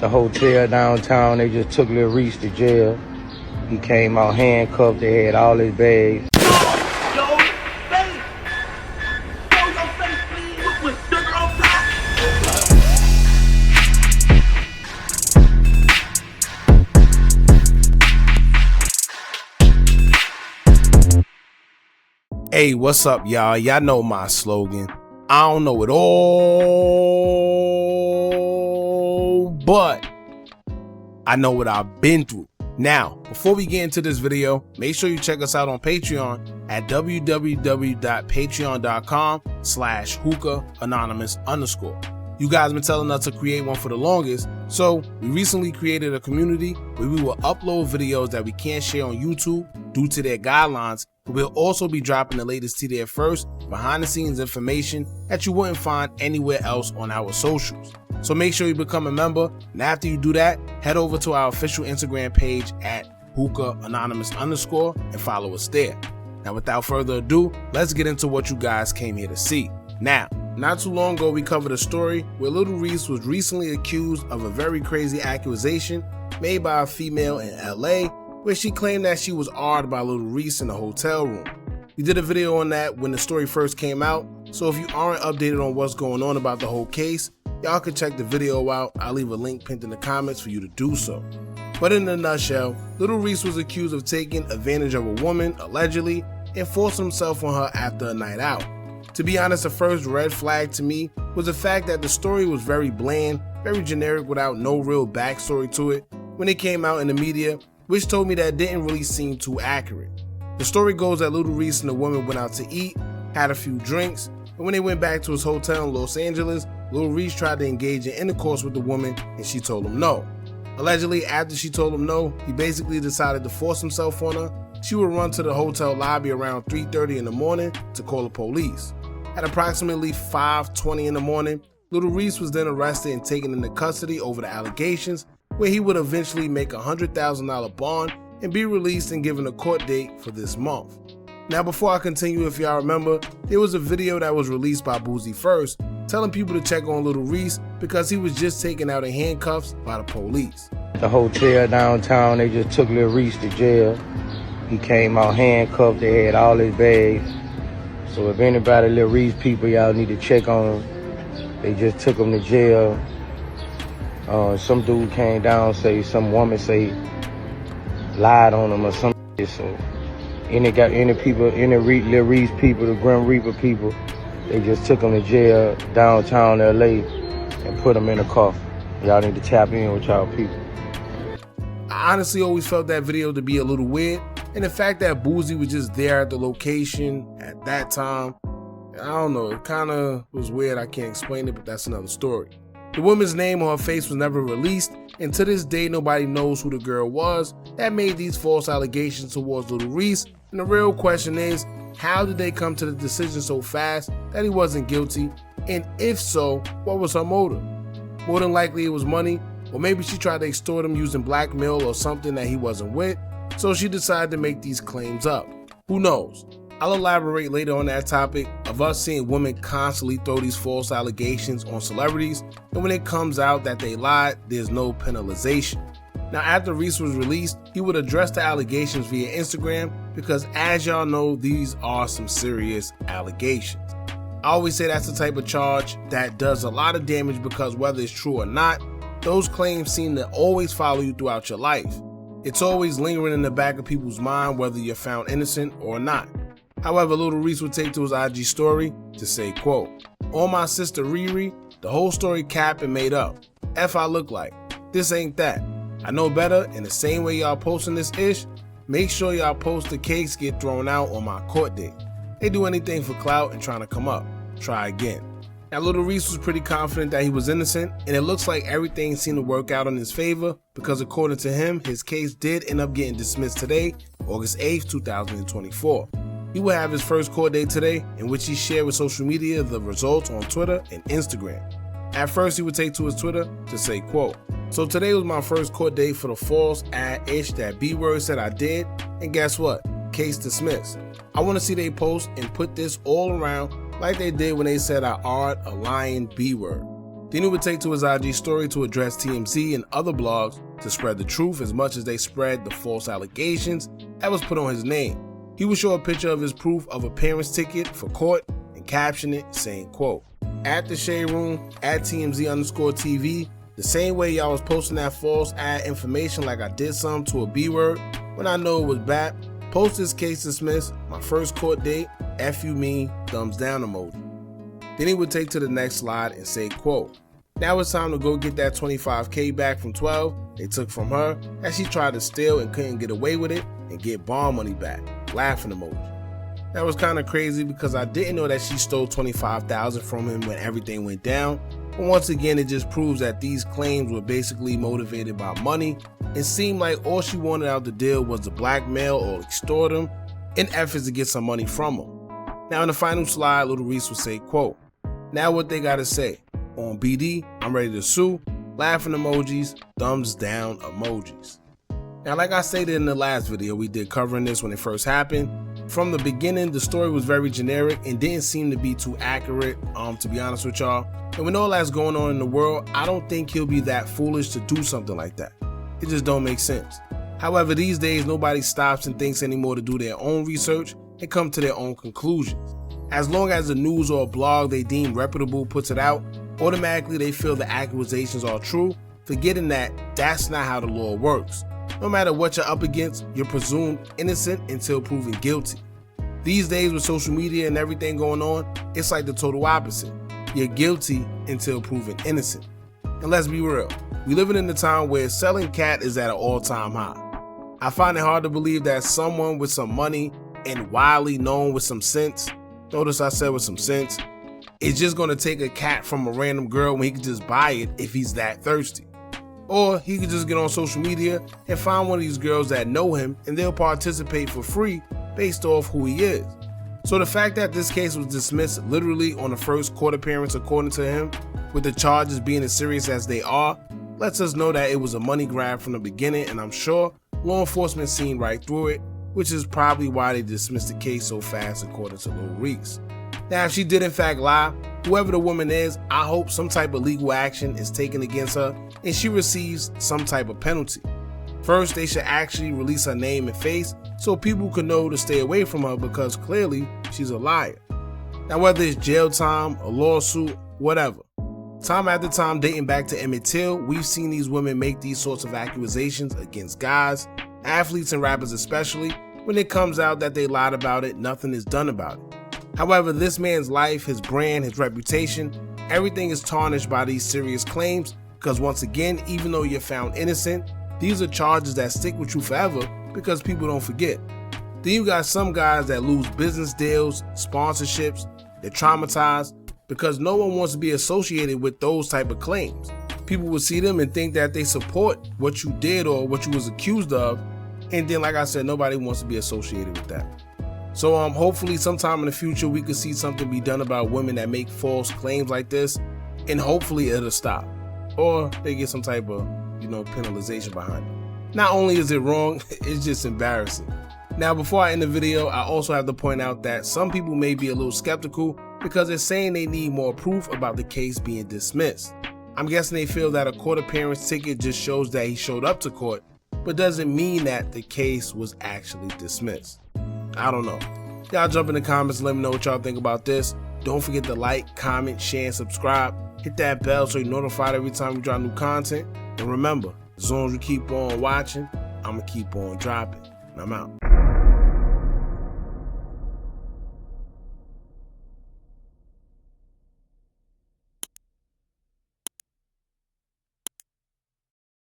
the hotel downtown. They just took Lil Reese to jail. He came out handcuffed. They had all his bags. Hey, what's up, y'all? Y'all know my slogan. I don't know it all, but I know what I've been through. Now, before we get into this video, make sure you check us out on Patreon at www.patreon.com/Hookah Anonymous _. You guys been telling us to create one for the longest, so we recently created a community where we will upload videos that we can't share on YouTube due to their guidelines, but we'll also be dropping the latest to there first, behind the scenes information that you wouldn't find anywhere else on our socials. So make sure you become a member, and after you do that, head over to our official Instagram page at Hookah Anonymous _ and follow us there. Now without further ado, let's get into what you guys came here to see. Now, not too long ago we covered a story where Lil Reese was recently accused of a very crazy accusation made by a female in LA, where she claimed that she was awed by Lil Reese in a hotel room. We did a video on that when the story first came out, so if you aren't updated on what's going on about the whole case, y'all can check the video out. I'll leave a link pinned in the comments for you to do so. But in a nutshell, Lil Reese was accused of taking advantage of a woman, allegedly, and forcing himself on her after a night out. To be honest, the first red flag to me was the fact that the story was very bland, very generic without no real backstory to it when it came out in the media, which told me that it didn't really seem too accurate. The story goes that Lil Reese and the woman went out to eat, had a few drinks, and when they went back to his hotel in Los Angeles, Lil Reese tried to engage in intercourse with the woman and she told him no. Allegedly, after she told him no, he basically decided to force himself on her. She would run to the hotel lobby around 3:30 in the morning to call the police. At approximately 5:20 in the morning, Lil Reese was then arrested and taken into custody over the allegations, where he would eventually make a $100,000 bond and be released and given a court date for this month. Now before I continue, if y'all remember, there was a video that was released by Boozy first, telling people to check on Lil Reese because he was just taken out in handcuffs by the police. The hotel downtown, they just took Lil Reese to jail. He came out handcuffed. They had all his bags. So if anybody, Lil Reese people, y'all need to check on him. They just took him to jail. Some dude came down, some woman lied on him or something. So any people, Lil Reese people, the Grim Reaper people, they just took him to jail downtown LA and put him in a car. Y'all need to tap in with y'all people. I honestly always felt that video to be a little weird, and the fact that Boozy was just there at the location at that time, I don't know, it kind of was weird. I can't explain it, but that's another story. The woman's name or her face was never released, and to this day nobody knows who the girl was that made these false allegations towards Lil Reese, and the real question is, how did they come to the decision so fast that he wasn't guilty, and if so, what was her motive? More than likely it was money, or maybe she tried to extort him using blackmail or something that he wasn't with, so she decided to make these claims up. Who knows? I'll elaborate later on that topic of us seeing women constantly throw these false allegations on celebrities, and when it comes out that they lied, there's no penalization. Now after Reese was released, he would address the allegations via Instagram because as y'all know, these are some serious allegations. I always say that's the type of charge that does a lot of damage because whether it's true or not, those claims seem to always follow you throughout your life. It's always lingering in the back of people's mind whether you're found innocent or not. However, Lil Reese would take to his IG story to say, quote, "On my sister Riri, the whole story cap and made up. F I look like. This ain't that. I know better, and the same way y'all posting this ish, make sure y'all post the cakes get thrown out on my court date. They do anything for clout and trying to come up. Try again." Now Lil Reese was pretty confident that he was innocent, and it looks like everything seemed to work out in his favor because according to him, his case did end up getting dismissed today, August 8th, 2024. He will have his first court date today, in which he shared with social media the results on Twitter and Instagram. At first, he would take to his Twitter to say, quote, "So today was my first court date for the false ad-ish that B-word said I did, and guess what? Case dismissed. I want to see they post and put this all around like they did when they said I are a lying B-word. Then he would take to his IG story to address TMZ and other blogs to spread the truth as much as they spread the false allegations that was put on his name. He would show a picture of his proof of appearance ticket for court and caption it saying, quote, "At the Shade Room, at TMZ_TV, the same way y'all was posting that false ad information like I did something to a B word when I know it was bad. Post this case dismissed, my first court date, F you mean, thumbs down emoji." Then he would take to the next slide and say, quote, "Now it's time to go get that $25K back from 12 they took from her as she tried to steal and couldn't get away with it and get bond money back, laughing emoji." That was kind of crazy because I didn't know that she stole $25,000 from him when everything went down. But once again, it just proves that these claims were basically motivated by money. It seemed like all she wanted out the deal was to blackmail or extort him in efforts to get some money from him. Now in the final slide, Lil Reese would say, quote, "Now what they gotta say, on BD, I'm ready to sue, laughing emojis, thumbs down emojis." Now like I stated in the last video we did covering this when it first happened, from the beginning the story was very generic and didn't seem to be too accurate, to be honest with y'all. And with all that's going on in the world, I don't think he'll be that foolish to do something like that. It just don't make sense. However, these days nobody stops and thinks anymore to do their own research and come to their own conclusions. As long as the news or a blog they deem reputable puts it out, automatically they feel the accusations are true, forgetting that that's not how the law works. No matter what you're up against, you're presumed innocent until proven guilty. These days with social media and everything going on, it's like the total opposite. You're guilty until proven innocent. And let's be real, we living in a time where selling cat is at an all-time high. I find it hard to believe that someone with some money and widely known with some sense, notice I said with some sense, is just gonna take a cat from a random girl when he could just buy it if he's that thirsty. Or he could just get on social media and find one of these girls that know him and they'll participate for free based off who he is. So the fact that this case was dismissed literally on the first court appearance according to him, with the charges being as serious as they are, lets us know that it was a money grab from the beginning, and I'm sure law enforcement seen right through it, which is probably why they dismissed the case so fast according to Lil Reese. Now if she did in fact lie, whoever the woman is, I hope some type of legal action is taken against her and she receives some type of penalty. First, they should actually release her name and face so people can know to stay away from her because clearly she's a liar. Now whether it's jail time, a lawsuit, whatever. Time after time dating back to Emmett Till, we've seen these women make these sorts of accusations against guys, athletes and rappers especially. When it comes out that they lied about it, nothing is done about it. However, this man's life, his brand, his reputation, everything is tarnished by these serious claims because once again, even though you're found innocent, these are charges that stick with you forever because people don't forget. Then you got some guys that lose business deals, sponsorships, they're traumatized because no one wants to be associated with those type of claims. People will see them and think that they support what you did or what you was accused of, and then like I said, nobody wants to be associated with that. So hopefully sometime in the future we could see something be done about women that make false claims like this, and hopefully it'll stop. Or they get some type of, penalization behind it. Not only is it wrong, it's just embarrassing. Now before I end the video, I also have to point out that some people may be a little skeptical because they're saying they need more proof about the case being dismissed. I'm guessing they feel that a court appearance ticket just shows that he showed up to court, but doesn't mean that the case was actually dismissed. I don't know. Y'all jump in the comments and let me know what y'all think about this. Don't forget to like, comment, share, and subscribe. Hit that bell so you're notified every time we drop new content. And remember, as long as you keep on watching, I'm going to keep on dropping. And I'm out.